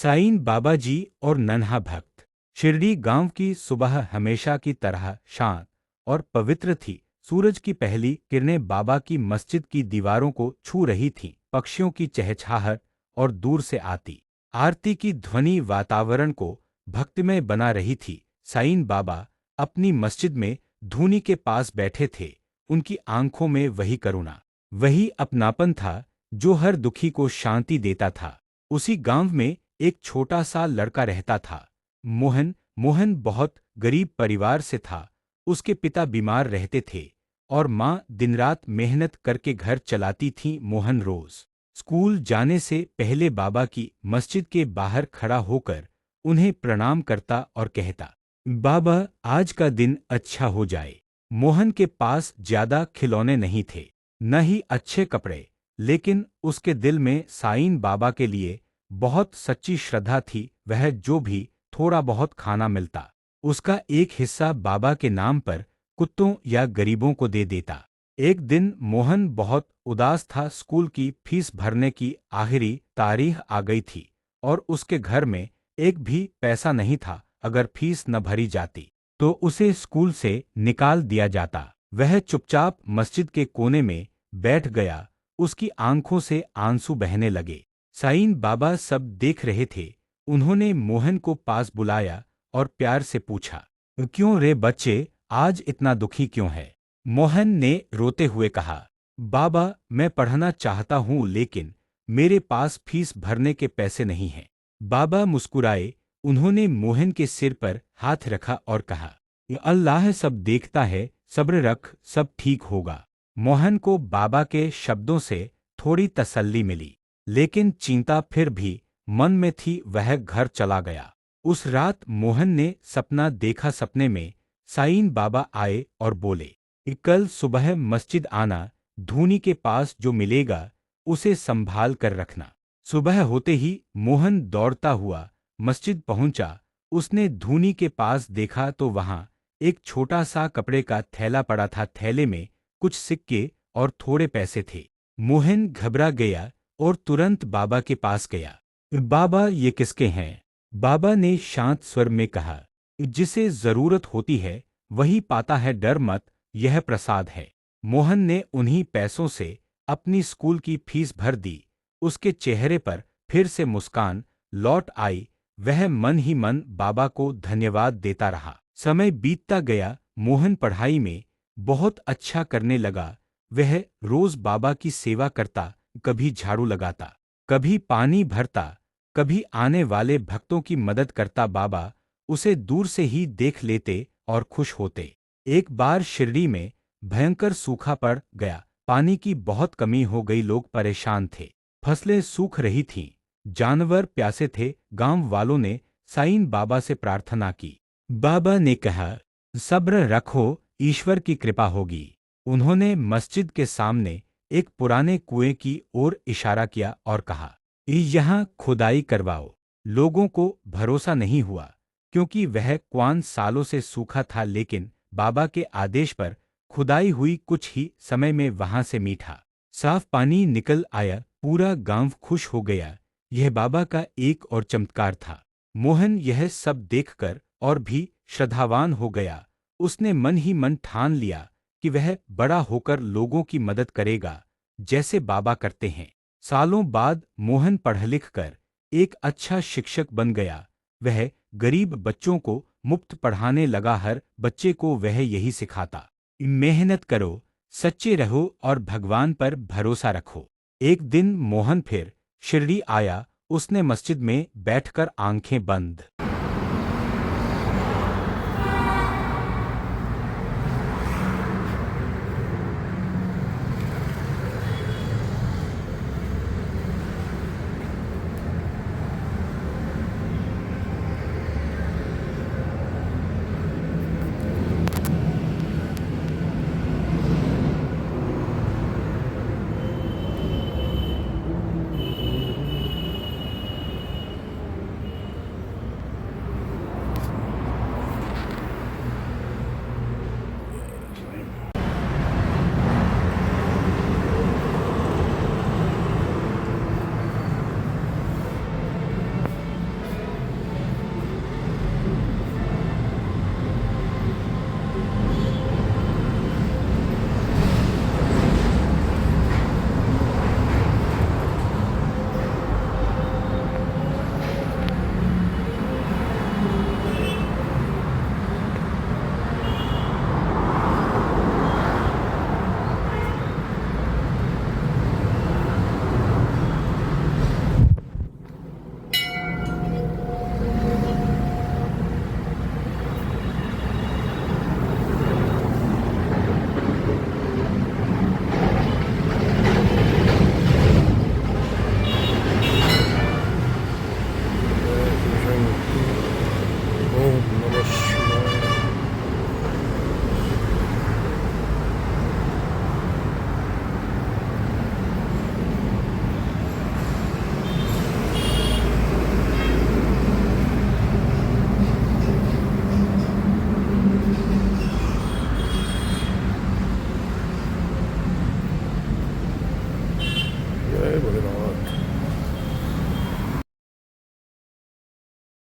साईं बाबा जी और नन्हा भक्त। शिरडी गांव की सुबह हमेशा की तरह शांत और पवित्र थी। सूरज की पहली किरणें बाबा की मस्जिद की दीवारों को छू रही थीं। पक्षियों की चहचहाहट और दूर से आती आरती की ध्वनि वातावरण को भक्तिमय बना रही थी। साईं बाबा अपनी मस्जिद में धूनी के पास बैठे थे। उनकी आंखों में वही करुणा, वही अपनापन था जो हर दुखी को शांति देता था। उसी गांव में एक छोटा सा लड़का रहता था, मोहन। मोहन बहुत गरीब परिवार से था। उसके पिता बीमार रहते थे और माँ दिनरात मेहनत करके घर चलाती थी। मोहन रोज स्कूल जाने से पहले बाबा की मस्जिद के बाहर खड़ा होकर उन्हें प्रणाम करता और कहता, बाबा आज का दिन अच्छा हो जाए। मोहन के पास ज्यादा खिलौने नहीं थे, न ही अच्छे कपड़े, लेकिन उसके दिल में साईं बाबा के लिए बहुत सच्ची श्रद्धा थी। वह जो भी थोड़ा बहुत खाना मिलता, उसका एक हिस्सा बाबा के नाम पर कुत्तों या गरीबों को दे देता। एक दिन मोहन बहुत उदास था। स्कूल की फीस भरने की आखिरी तारीख आ गई थी और उसके घर में एक भी पैसा नहीं था। अगर फीस न भरी जाती तो उसे स्कूल से निकाल दिया जाता। वह चुपचाप मस्जिद के कोने में बैठ गया। उसकी आंखों से आंसू बहने लगे। साईं बाबा सब देख रहे थे। उन्होंने मोहन को पास बुलाया और प्यार से पूछा, क्यों रे बच्चे, आज इतना दुखी क्यों है? मोहन ने रोते हुए कहा, बाबा मैं पढ़ना चाहता हूँ लेकिन मेरे पास फीस भरने के पैसे नहीं हैं। बाबा मुस्कुराए। उन्होंने मोहन के सिर पर हाथ रखा और कहा, अल्लाह सब देखता है, सब्र रख, सब ठीक होगा। मोहन को बाबा के शब्दों से थोड़ी तसल्ली मिली, लेकिन चिंता फिर भी मन में थी। वह घर चला गया। उस रात मोहन ने सपना देखा। सपने में साईं बाबा आए और बोले, कल सुबह मस्जिद आना, धूनी के पास जो मिलेगा उसे संभाल कर रखना। सुबह होते ही मोहन दौड़ता हुआ मस्जिद पहुंचा। उसने धूनी के पास देखा तो वहां एक छोटा सा कपड़े का थैला पड़ा था। थैले में कुछ सिक्के और थोड़े पैसे थे। मोहन घबरा गया और तुरंत बाबा के पास गया। बाबा ये किसके हैं? बाबा ने शांत स्वर में कहा, जिसे जरूरत होती है वही पाता है, डर मत, यह प्रसाद है। मोहन ने उन्हीं पैसों से अपनी स्कूल की फीस भर दी। उसके चेहरे पर फिर से मुस्कान लौट आई। वह मन ही मन बाबा को धन्यवाद देता रहा। समय बीतता गया। मोहन पढ़ाई में बहुत अच्छा करने लगा। वह रोज बाबा की सेवा करता, कभी झाड़ू लगाता, कभी पानी भरता, कभी आने वाले भक्तों की मदद करता। बाबा उसे दूर से ही देख लेते और खुश होते। एक बार शिरडी में भयंकर सूखा पड़ गया। पानी की बहुत कमी हो गई। लोग परेशान थे, फसलें सूख रही थीं, जानवर प्यासे थे। गांव वालों ने साईं बाबा से प्रार्थना की। बाबा ने कहा, सब्र रखो, ईश्वर की कृपा होगी। उन्होंने मस्जिद के सामने एक पुराने कुएं की ओर इशारा किया और कहा, यहाँ खुदाई करवाओ। लोगों को भरोसा नहीं हुआ क्योंकि वह कुआं सालों से सूखा था, लेकिन बाबा के आदेश पर खुदाई हुई। कुछ ही समय में वहां से मीठा साफ पानी निकल आया। पूरा गांव खुश हो गया। यह बाबा का एक और चमत्कार था। मोहन यह सब देखकर और भी श्रद्धावान हो गया। उसने मन ही मन ठान लिया कि वह बड़ा होकर लोगों की मदद करेगा, जैसे बाबा करते हैं। सालों बाद मोहन पढ़ लिख कर एक अच्छा शिक्षक बन गया। वह गरीब बच्चों को मुफ्त पढ़ाने लगा। हर बच्चे को वह यही सिखाता, मेहनत करो, सच्चे रहो और भगवान पर भरोसा रखो। एक दिन मोहन फिर शिरडी आया। उसने मस्जिद में बैठकर आंखें बंद बहुत।